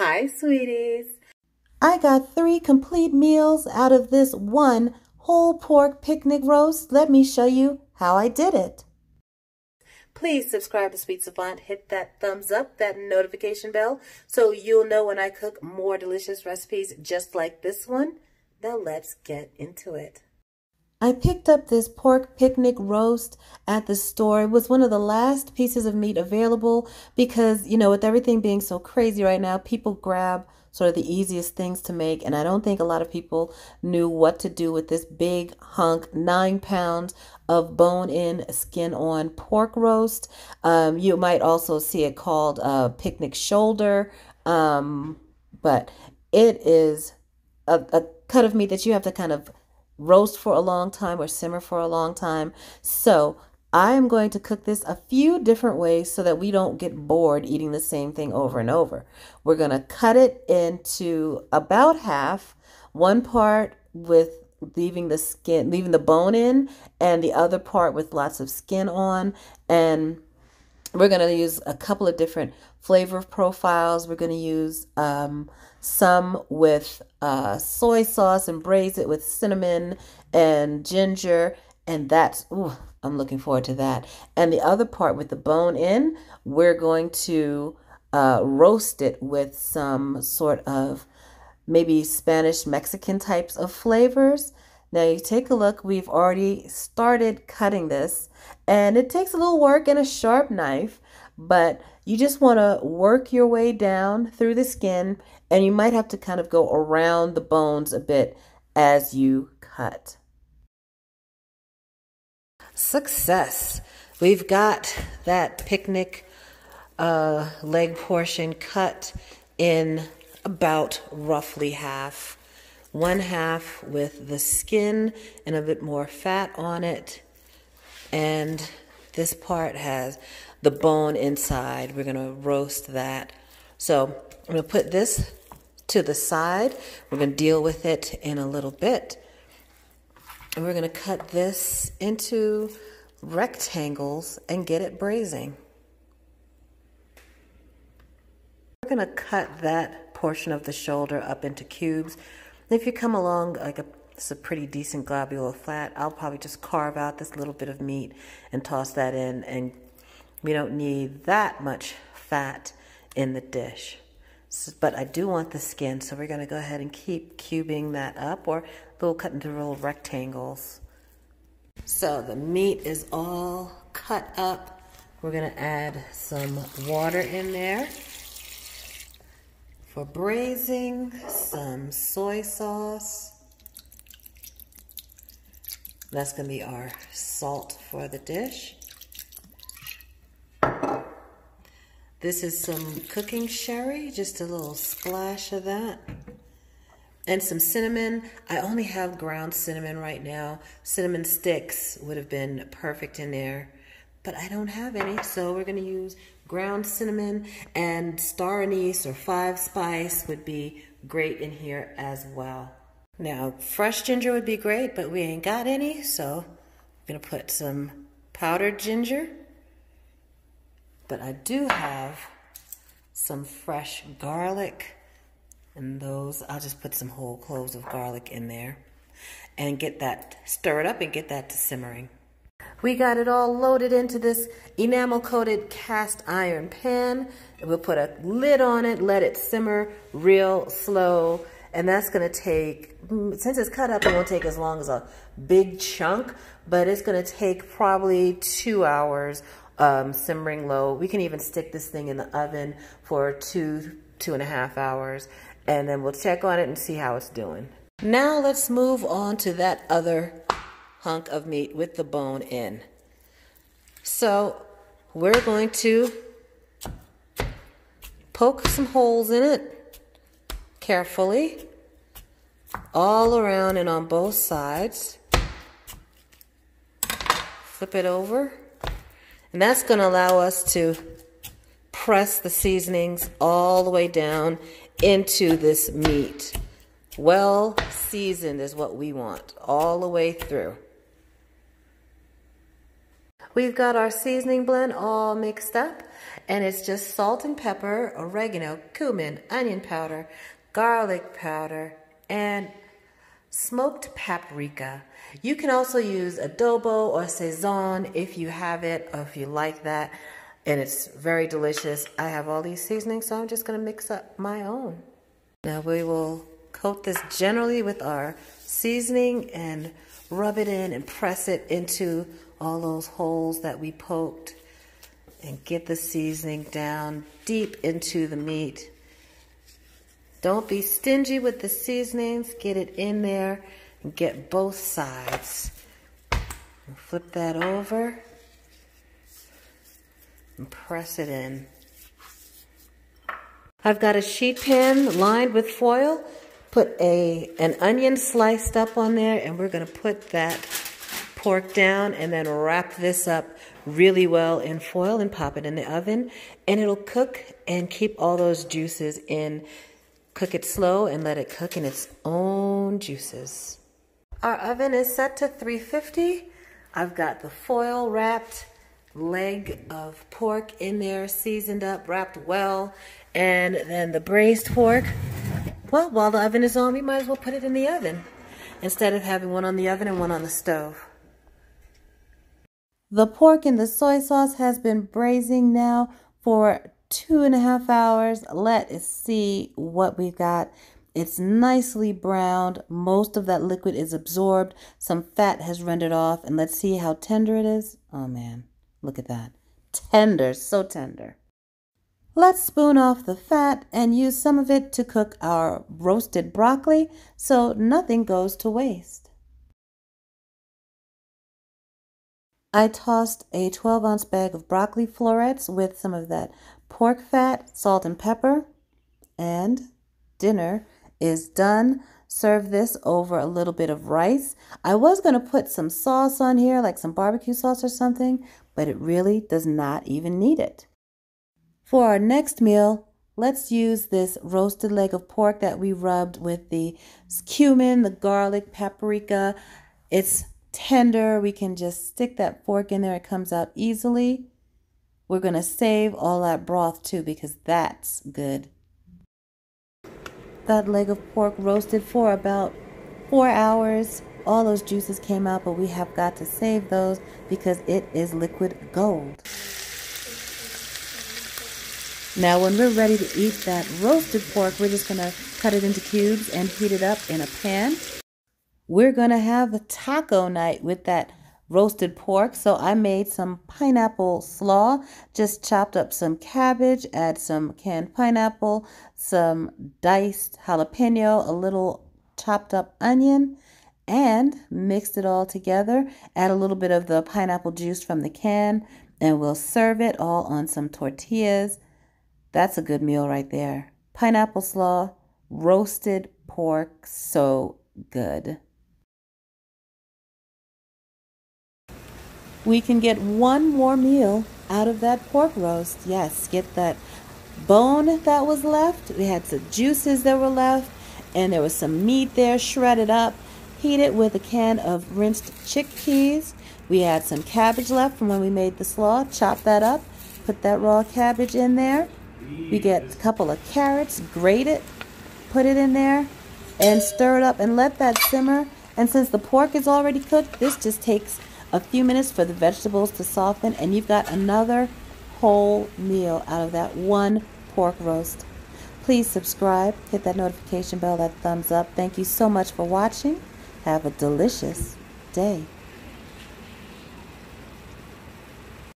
Hi, sweeties. I got 3 complete meals out of this one whole pork picnic roast. Let me show you how I did it. Please subscribe to Sweet Savant. Hit that thumbs up, that notification bell, so you'll know when I cook more delicious recipes just like this one. Now let's get into it. I picked up this pork picnic roast at the store. It was one of the last pieces of meat available because, you know, with everything being so crazy right now, people grab sort of the easiest things to make. And I don't think a lot of people knew what to do with this big hunk, 9 pounds of bone-in, skin-on pork roast. You might also see it called picnic shoulder, but it is a cut of meat that you have to kind of roast for a long time or simmer for a long time. So I am going to cook this a few different ways so that we don't get bored eating the same thing over and over. We're going to cut it into about half, one part with leaving the bone in, and the other part with lots of skin on. And we're going to use a couple of different flavor profiles. We're going to use some with soy sauce and braise it with cinnamon and ginger. And that's, ooh, I'm looking forward to that. And the other part with the bone in, we're going to roast it with some sort of maybe Spanish Mexican types of flavors. Now you take a look, we've already started cutting this, and it takes a little work and a sharp knife, but you just want to work your way down through the skin, and you might have to kind of go around the bones a bit as you cut. Success! We've got that picnic leg portion cut in about roughly half. One half with the skin and a bit more fat on it. And this part has the bone inside. We're going to roast that. So I'm going to put this to the side. We're going to deal with it in a little bit. And we're going to cut this into rectangles and get it braising. We're going to cut that portion of the shoulder up into cubes. If you come along it's a pretty decent globular flat, I'll probably just carve out this little bit of meat and toss that in, and we don't need that much fat in the dish. But I do want the skin, so we're going to go ahead and keep cubing that up, or cut into little rectangles. So the meat is all cut up. We're going to add some water in there for braising, some soy sauce. That's going to be our salt for the dish. This is some cooking sherry, just a little splash of that. And some cinnamon. I only have ground cinnamon right now. Cinnamon sticks would have been perfect in there, but I don't have any, so we're going to use ground cinnamon, and star anise or 5 spice would be great in here as well. Now, fresh ginger would be great, but we ain't got any, so I'm going to put some powdered ginger. But I do have some fresh garlic, and those, I'll just put some whole cloves of garlic in there and get that, stir it up and get that to simmering. We got it all loaded into this enamel-coated cast iron pan. We'll put a lid on it, let it simmer real slow, and that's going to take, since it's cut up, it won't take as long as a big chunk, but it's going to take probably 2 hours simmering low. We can even stick this thing in the oven for 2.5 hours, and then we'll check on it and see how it's doing. Now let's move on to that other hunk of meat with the bone in. So we're going to poke some holes in it carefully, all around and on both sides. Flip it over, and that's going to allow us to press the seasonings all the way down into this meat. Well seasoned is what we want all the way through. We've got our seasoning blend all mixed up, and it's just salt and pepper, oregano, cumin, onion powder, garlic powder, and smoked paprika. You can also use adobo or sazon if you have it or if you like that, and it's very delicious. I have all these seasonings, so I'm just going to mix up my own. Now we will coat this generally with our seasoning and rub it in and press it into all those holes that we poked and get the seasoning down deep into the meat. Don't be stingy with the seasonings. Get it in there and get both sides. And flip that over and press it in. I've got a sheet pan lined with foil. Put an onion sliced up on there, and we're going to put that pork down and then wrap this up really well in foil and pop it in the oven, and it'll cook and keep all those juices in. Cook it slow and let it cook in its own juices. Our oven is set to 350. I've got the foil wrapped leg of pork in there, seasoned up, wrapped well, and then the braised pork. Well, while the oven is on, we might as well put it in the oven instead of having one on the oven and one on the stove. The pork in the soy sauce has been braising now for 2.5 hours. Let's see what we've got. It's nicely browned. Most of that liquid is absorbed. Some fat has rendered off, and let's see how tender it is. Oh man, look at that. Tender, so tender. Let's spoon off the fat and use some of it to cook our roasted broccoli so nothing goes to waste. I tossed a 12-ounce bag of broccoli florets with some of that pork fat, salt and pepper, and dinner is done. Serve this over a little bit of rice. I was going to put some sauce on here, like some barbecue sauce or something, but it really does not even need it. For our next meal, let's use this roasted leg of pork that we rubbed with the cumin, the garlic, paprika. It's tender. We can just stick that fork in there. It comes out easily. We're going to save all that broth too because that's good. That leg of pork roasted for about 4 hours. All those juices came out, but we have got to save those because it is liquid gold. Now when we're ready to eat that roasted pork, we're just going to cut it into cubes and heat it up in a pan. We're going to have a taco night with that roasted pork. So I made some pineapple slaw, just chopped up some cabbage, add some canned pineapple, some diced jalapeno, a little chopped up onion, and mixed it all together. Add a little bit of the pineapple juice from the can, and we'll serve it all on some tortillas. That's a good meal right there. Pineapple slaw, roasted pork, so good. We can get one more meal out of that pork roast. Yes, get that bone that was left. We had some juices that were left, and there was some meat there shredded up. Heat it with a can of rinsed chickpeas. We had some cabbage left from when we made the slaw. Chop that up, put that raw cabbage in there. We get a couple of carrots, grate it, put it in there, and stir it up and let that simmer. And since the pork is already cooked, this just takes a few minutes for the vegetables to soften, and you've got another whole meal out of that one pork roast. Please subscribe, hit that notification bell, that thumbs up. Thank you so much for watching. Have a delicious day.